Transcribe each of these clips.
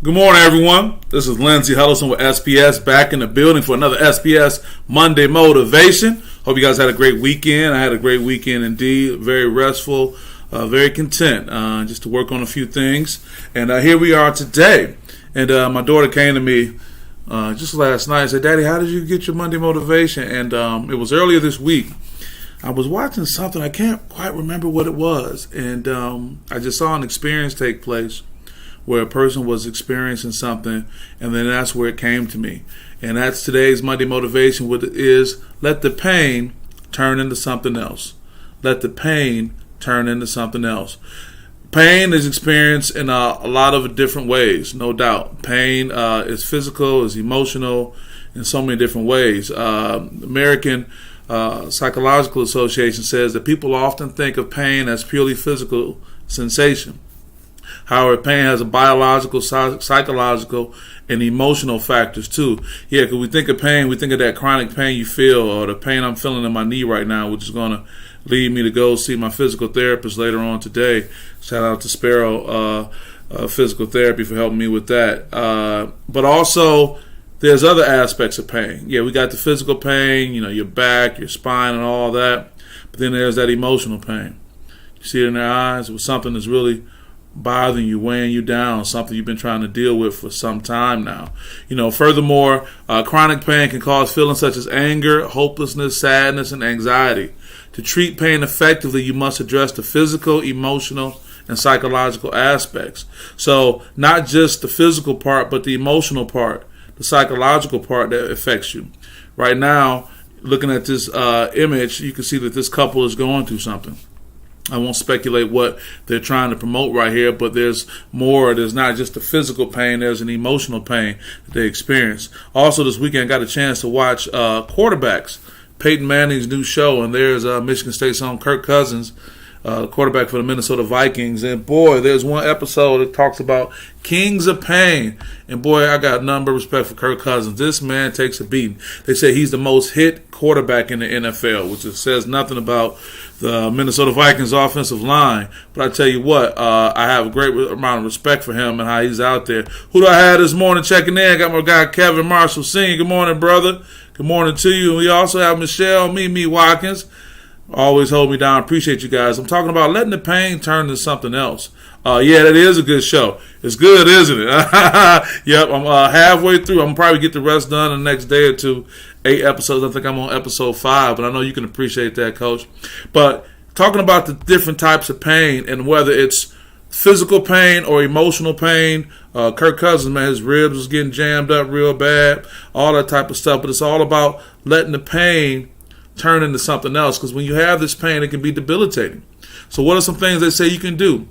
Good morning, everyone. This is Lindsey Huddleston with SPS, back in the building for another SPS Monday Motivation. Hope you guys had a great weekend. I had a great weekend indeed. Very restful, very content, just to work on a few things. And here we are today. And my daughter came to me just last night and said, "Daddy, how did you get your Monday motivation?" And it was earlier this week. I was watching something. I can't quite remember what it was. And I just saw an experience take place where a person was experiencing something, and then that's where it came to me. And that's today's Monday motivation, what it is: let the pain turn into something else. Let the pain turn into something else. Pain is experienced in a lot of different ways, no doubt. Pain is physical, is emotional, in so many different ways. American Psychological Association says that people often think of pain as purely physical sensation. However, pain has a biological, psychological, and emotional factors too. Yeah, because we think of pain, we think of that chronic pain you feel, or the pain I'm feeling in my knee right now, which is going to lead me to go see my physical therapist later on today. Shout out to Sparrow Physical Therapy for helping me with that. But also, there's other aspects of pain. Yeah, we got the physical pain, your back, your spine, and all that. But then there's that emotional pain. You see it in their eyes. It was something that's really bothering you, weighing you down, something you've been trying to deal with for some time now. Furthermore, chronic pain can cause feelings such as anger, hopelessness, sadness, and anxiety. To treat pain effectively, you must address the physical, emotional, and psychological aspects. So not just the physical part, but the emotional part, the psychological part that affects you. Right now, looking at this image, you can see that this couple is going through something. I won't speculate what they're trying to promote right here, but there's more. There's not just the physical pain, there's an emotional pain that they experience. Also, this weekend, I got a chance to watch Quarterbacks, Peyton Manning's new show, and there's Michigan State's own Kirk Cousins, quarterback for the Minnesota Vikings. And boy, there's one episode that talks about kings of pain. And boy, I got none but respect for Kirk Cousins. This man takes a beating. They say he's the most hit quarterback in the NFL, which says nothing about the Minnesota Vikings offensive line. But I tell you what, I have a great amount of respect for him and how he's out there. Who do I have this morning checking in? I got my guy Kevin Marshall Sr. Good morning, brother. Good morning to you. And we also have Michelle Mimi Watkins. Always hold me down. Appreciate you guys. I'm talking about letting the pain turn into something else. Yeah, that is a good show. It's good, isn't it? Yep, I'm halfway through. I'm going to probably get the rest done in the next day or two. 8 episodes. I think I'm on episode 5, but I know you can appreciate that, Coach. But talking about the different types of pain and whether it's physical pain or emotional pain. Kirk Cousins, man, his ribs was getting jammed up real bad, all that type of stuff. But it's all about letting the pain turn into something else, because when you have this pain, it can be debilitating. So what are some things they say you can do?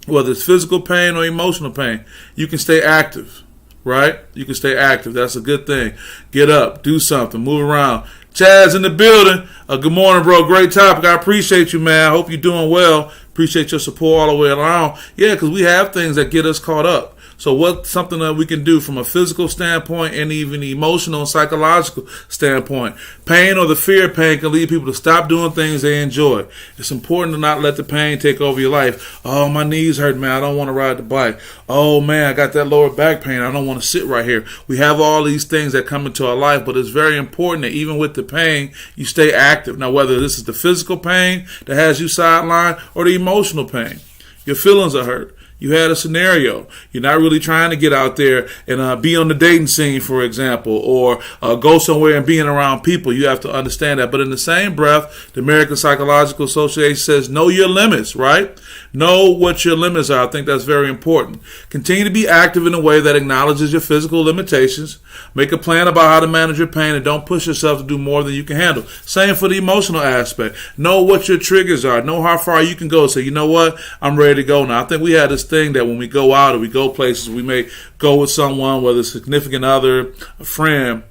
Whether it's physical pain or emotional pain, you can stay active, right? You can stay active. That's a good thing. Get up, do something, move around. Chaz in the building. Good morning, bro. Great topic. I appreciate you, man. I hope you're doing well. Appreciate your support all the way around. Yeah, because we have things that get us caught up. So what's something that we can do from a physical standpoint and even emotional and psychological standpoint? Pain or the fear of pain can lead people to stop doing things they enjoy. It's important to not let the pain take over your life. Oh, my knees hurt, man. I don't want to ride the bike. Oh, man, I got that lower back pain. I don't want to sit right here. We have all these things that come into our life, but it's very important that even with the pain, you stay active. Now, whether this is the physical pain that has you sidelined or the emotional pain, your feelings are hurt. You had a scenario. You're not really trying to get out there and be on the dating scene, for example, or go somewhere and being around people. You have to understand that. But in the same breath, the American Psychological Association says know your limits, right? Know what your limits are. I think that's very important. Continue to be active in a way that acknowledges your physical limitations. Make a plan about how to manage your pain and don't push yourself to do more than you can handle. Same for the emotional aspect. Know what your triggers are. Know how far you can go. Say, you know what? I'm ready to go now. I think we had this thing that when we go out or we go places, we may go with someone, whether it's a significant other, a friend,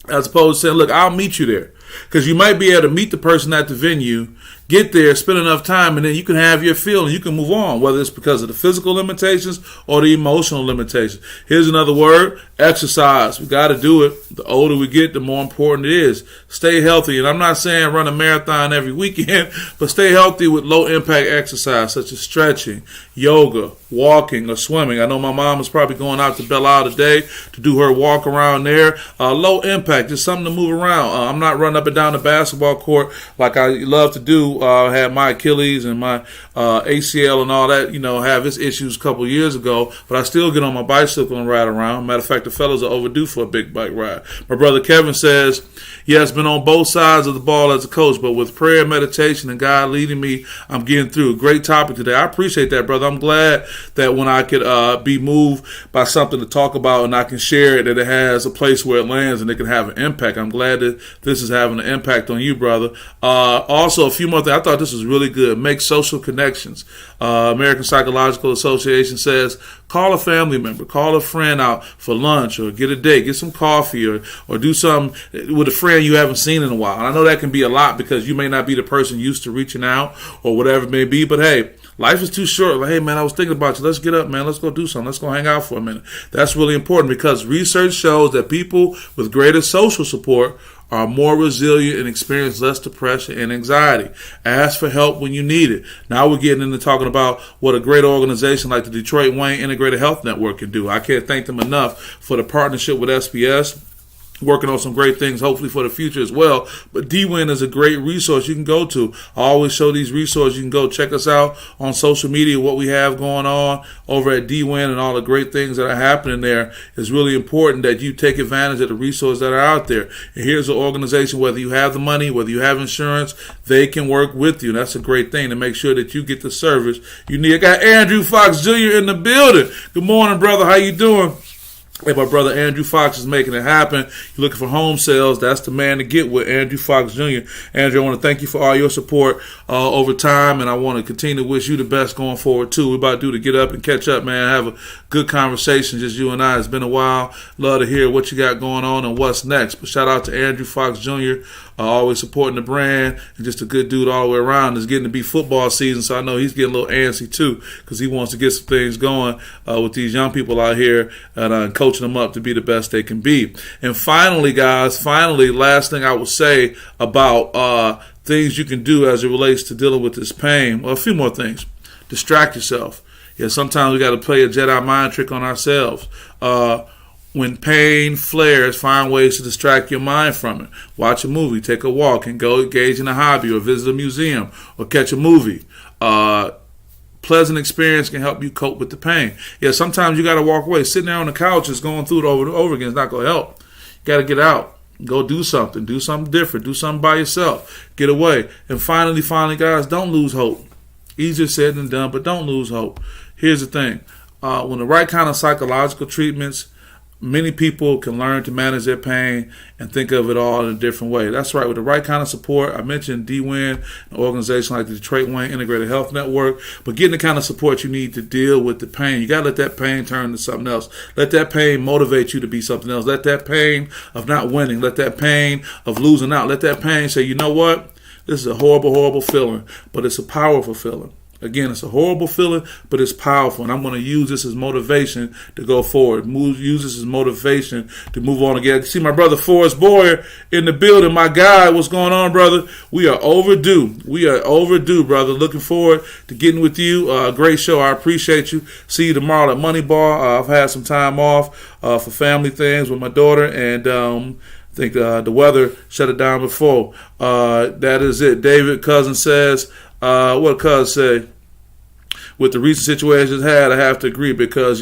as opposed to saying, look, I'll meet you there. Because you might be able to meet the person at the venue, get there, spend enough time, and then you can have your feel and you can move on, whether it's because of the physical limitations or the emotional limitations. Here's another word: exercise. We got to do it. The older we get, the more important it is. Stay healthy. And I'm not saying run a marathon every weekend, but stay healthy with low impact exercise such as stretching, yoga, walking, or swimming. I know my mom is probably going out to Belle Isle today to do her walk around there. Low impact, just something to move around. I'm not running up and down the basketball court like I love to do. I had my Achilles and my ACL and all that, have its issues a couple years ago, but I still get on my bicycle and ride around. Matter of fact, the fellas are overdue for a big bike ride. My brother Kevin says, yes, been on both sides of the ball as a coach, but with prayer, meditation, and God leading me, I'm getting through. Great topic today. I appreciate that, brother. I'm glad that when I could be moved by something to talk about and I can share it, that it has a place where it lands and it can have an impact. I'm glad that this is having an impact on you, brother. Also, a few more things. I thought this was really good. Make social connections. American Psychological Association says, call a family member, call a friend out for lunch or get a date, get some coffee or do something with a friend you haven't seen in a while. And I know that can be a lot because you may not be the person used to reaching out or whatever it may be, but hey, life is too short. Like, hey, man, I was thinking about you. Let's get up, man. Let's go do something. Let's go hang out for a minute. That's really important because research shows that people with greater social support are more resilient and experience less depression and anxiety. Ask for help when you need it. Now we're getting into talking about what a great organization like the Detroit Wayne Integrated Health Network can do. I can't thank them enough for the partnership with SPS. Working on some great things, hopefully for the future as well. But DWIN is a great resource you can go to. I always show these resources. You can go check us out on social media, what we have going on over at DWIN and all the great things that are happening there. It's really important that you take advantage of the resources that are out there. And here's an organization, whether you have the money, whether you have insurance, they can work with you. That's a great thing to make sure that you get the service you need. I got Andrew Fox Jr. in the building. Good morning, brother. How you doing? Hey, my brother Andrew Fox is making it happen. You're looking for home sales, that's the man to get with, Andrew Fox Jr. Andrew, I want to thank you for all your support over time, and I want to continue to wish you the best going forward, too. We're about to get up and catch up, man. Have a good conversation, just you and I. It's been a while. Love to hear what you got going on and what's next. But shout out to Andrew Fox Jr., always supporting the brand, and just a good dude all the way around. It's getting to be football season, so I know he's getting a little antsy, too, because he wants to get some things going with these young people out here and coaching them up to be the best they can be. And finally, guys, last thing I will say about things you can do as it relates to dealing with this pain. Well, a few more things. Distract yourself. Yeah, sometimes we got to play a Jedi mind trick on ourselves. When pain flares, find ways to distract your mind from it. Watch a movie, take a walk, and go engage in a hobby or visit a museum or catch a movie. Pleasant experience can help you cope with the pain. Yeah, sometimes you got to walk away. Sitting there on the couch just going through it over and over again is not going to help. You got to get out. Go do something. Do something different. Do something by yourself. Get away. And finally, guys, don't lose hope. Easier said than done, but don't lose hope. Here's the thing. When the right kind of psychological treatments, many people can learn to manage their pain and think of it all in a different way. That's right. With the right kind of support, I mentioned DWIN, an organization like the Detroit Wayne Integrated Health Network, but getting the kind of support you need to deal with the pain. You got to let that pain turn into something else. Let that pain motivate you to be something else. Let that pain of not winning, let that pain of losing out, let that pain say, you know what? This is a horrible, horrible feeling, but it's a powerful feeling. Again, it's a horrible feeling, but it's powerful, and I'm going to use this as motivation to go forward. Use this as motivation to move on again. See my brother Forrest Boyer in the building. My guy, what's going on, brother? We are overdue. Brother. Looking forward to getting with you. Great show. I appreciate you. See you tomorrow at Moneyball. I've had some time off for family things with my daughter, and I think the weather shut it down before. That is it. David Cousin says, what Cuz say? With the recent situations had, I have to agree because,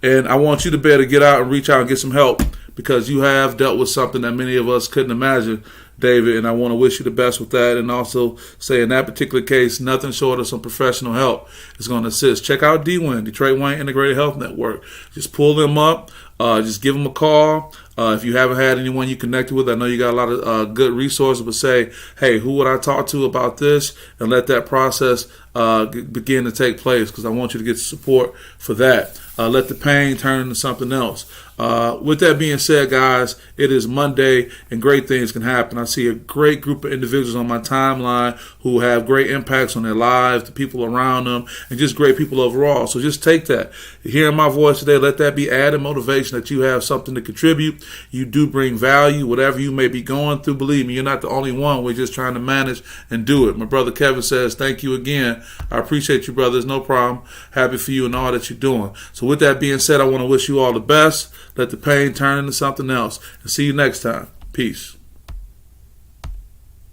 and I want you to be able to get out and reach out and get some help because you have dealt with something that many of us couldn't imagine, David, and I want to wish you the best with that and also say in that particular case, nothing short of some professional help is going to assist. Check out DWIN, Detroit Wayne Integrated Health Network. Just pull them up. Just give them a call. If you haven't had anyone you connected with, I know you got a lot of good resources, but say, hey, who would I talk to about this? And let that process begin to take place, because I want you to get support for that. Let the pain turn into something else. With that being said, guys, it is Monday and great things can happen. I see a great group of individuals on my timeline who have great impacts on their lives, the people around them, and just great people overall. So just take that. Hearing my voice today, let that be added motivation that you have something to contribute. You do bring value, whatever you may be going through. Believe me, you're not the only one. We're just trying to manage and do it. My brother Kevin says, thank you again. I appreciate you, brothers. No problem. Happy for you and all that you're doing. So with that being said, I want to wish you all the best. Let the pain turn into something else. And see you next time. Peace.